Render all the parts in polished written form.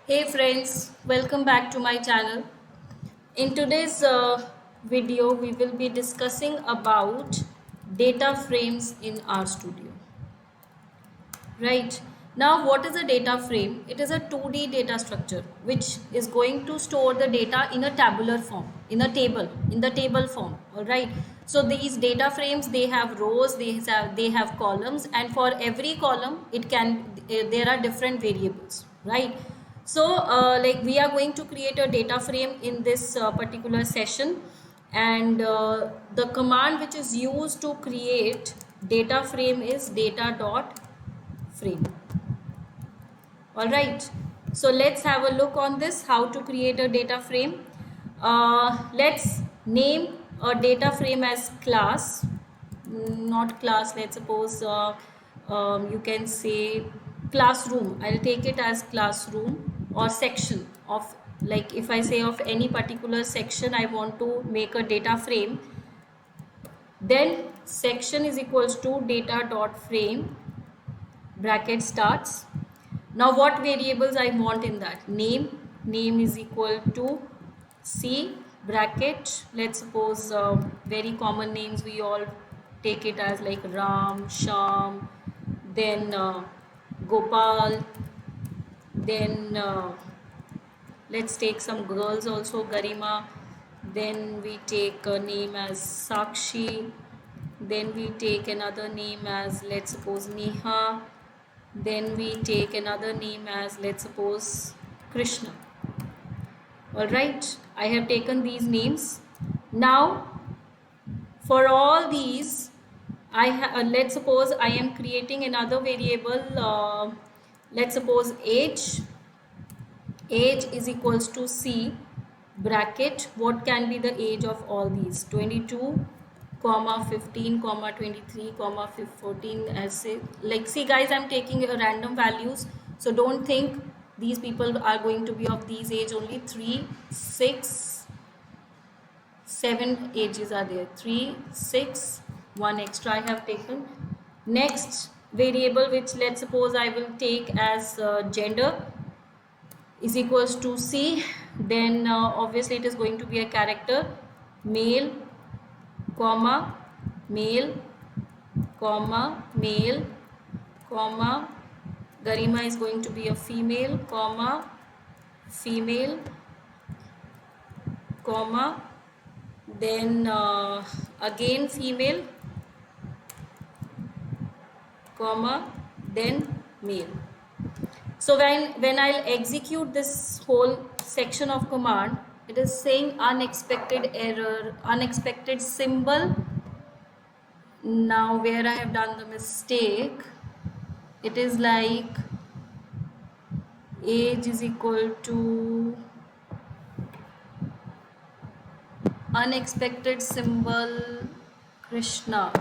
Hey friends, welcome back to my channel. In today's video, we will be discussing about data frames in RStudio. Right. Now, what is a data frame? It is a 2D data structure which is going to store the data in a tabular form, in the table form. All right. So these data frames, they have rows, they have columns, and for every column, there are different variables. Right. So, like we are going to create a data frame in this particular session, and the command which is used to create data frame is data.frame. All right, so let's have a look on this, how to create a data frame. Let's name a data frame as class. Not class, let's suppose you can say classroom. I'll take it as classroom, or section of, like if I say of any particular section I want to make a data frame, then section is equals to data.frame bracket starts. Now what variables I want in that? Name is equal to C bracket. Let's suppose very common names we all take it as, like Ram, Sham, then Gopal, then let's take some girls also, Garima, then we take a name as Sakshi, then we take another name as, let's suppose, Neha, then we take another name as, let's suppose, Krishna. All right, I have taken these names. Now for all these, let's suppose I am creating another variable, let's suppose age is equals to C bracket. What can be the age of all these? 22 comma 15 comma 23 comma 14, as say, like, see guys, I'm taking random values, so don't think these people are going to be of these age only. 3 6 7 ages are there. 3 6 1 extra I have taken. Next variable, which let's suppose I will take as gender, is equals to C. Then obviously it is going to be a character, male comma male comma male comma, Garima is going to be a female comma female comma, then again female comma, then male. So when I'll execute this whole section of command, it is saying unexpected error, unexpected symbol. Now where I have done the mistake, it is like age is equal to unexpected symbol Krishna.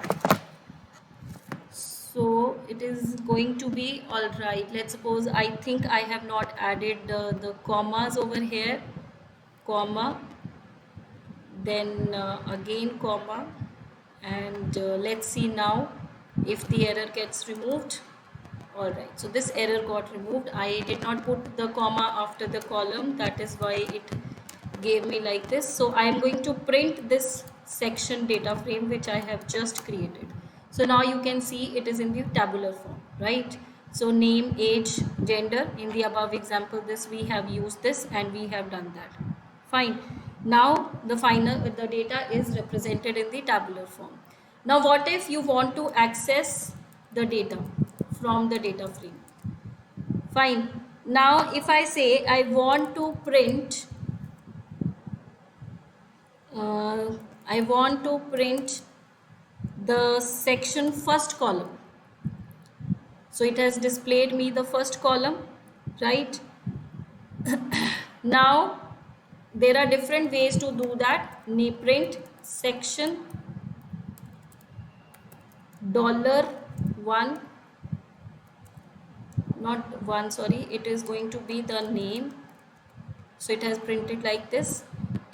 So it is going to be, all right, let's suppose I think I have not added the commas over here, comma, then again comma, and let's see now if the error gets removed. All right, so this error got removed. I did not put the comma after the column, that is why it gave me like this. So I am going to print this section data frame which I have just created. So now you can see it is in the tabular form, right? So name, age, gender, in the above example this we have used this and we have done that. Fine. Now the data is represented in the tabular form. Now what if you want to access the data from the data frame? Fine. Now if I say I want to print I want to print the section first column. So it has displayed me the first column, right? Now there are different ways to do that. Print section $1, not one, sorry, it is going to be the name. So it has printed like this.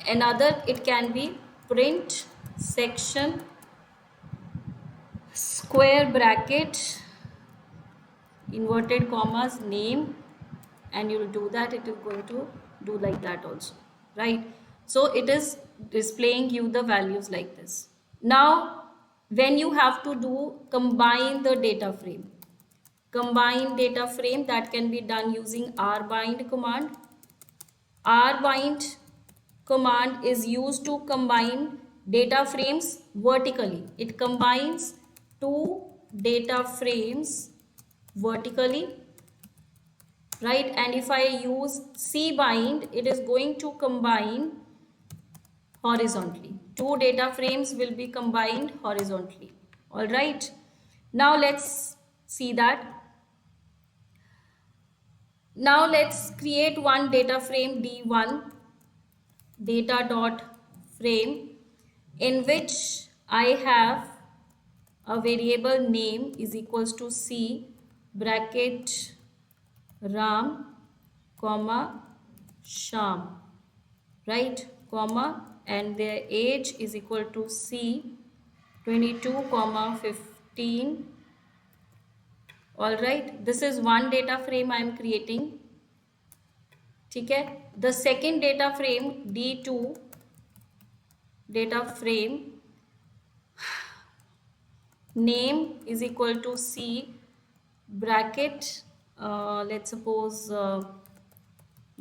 Another, it can be print section square bracket inverted commas name and you'll do that, it is going to do like that also, right? So it is displaying you the values like this. Now when you have to do combine the data frame, combine data frame, that can be done using rbind command. Rbind command is used to combine data frames vertically. It combines two data frames vertically, right? And if I use cbind, it is going to combine horizontally. Two data frames will be combined horizontally. All right. Now let's see that. Now let's create one data frame D1 data.frame in which I have a variable name is equals to C bracket Ram comma Sham, right, comma, and their age is equal to C 22 comma 15. All right, this is one data frame I am creating. ठीक है. The second data frame D2 data frame name is equal to C bracket let's suppose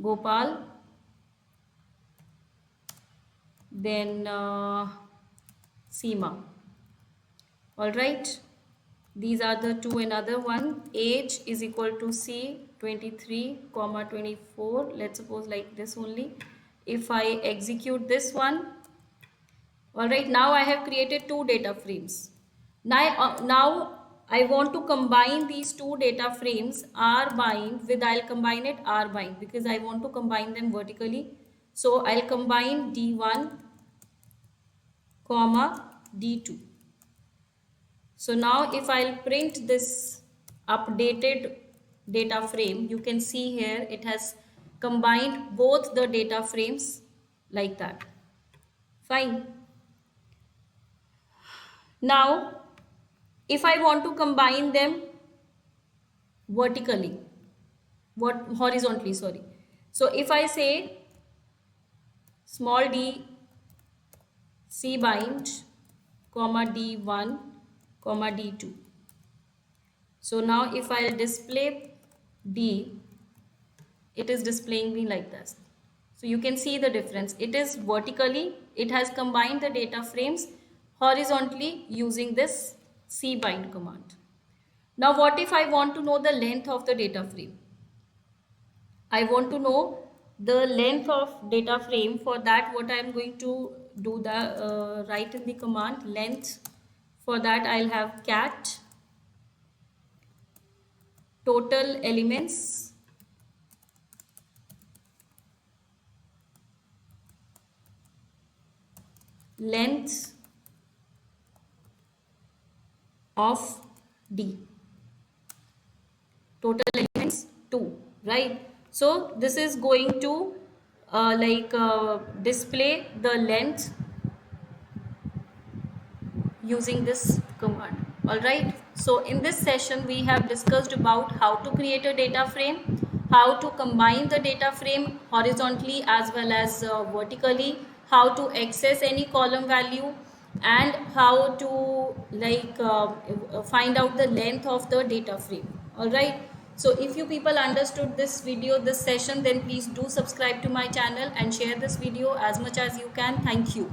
Gopal, then Seema. All right, these are the two. Another one, age is equal to C 23 comma 24, let's suppose like this only. If I execute this one, all right, now I have created two data frames. Now I want to combine these two data frames rbind with, I'll combine it rbind because I want to combine them vertically. So I'll combine D1 comma D2. So now if I'll print this updated data frame, you can see here it has combined both the data frames like that. Fine. Now if I want to combine them vertically, horizontally, sorry. So if I say small d cbind comma d1 comma d2. So now if I'll display d, it is displaying me like this. So you can see the difference. It is vertically, it has combined the data frames horizontally using this cbind command. Now what if I want to know the length of the data frame? I want to know the length of data frame. For that, what I am going to do, the write in the command length. For that I'll have cat total elements length of D, total elements 2, right? So this is going to display the length using this command. All right, so in this session we have discussed about how to create a data frame, how to combine the data frame horizontally as well as vertically, how to access any column value, and how to find out the length of the data frame. All right, so if you people understood this video, this session, then please do subscribe to my channel and share this video as much as you can. Thank you.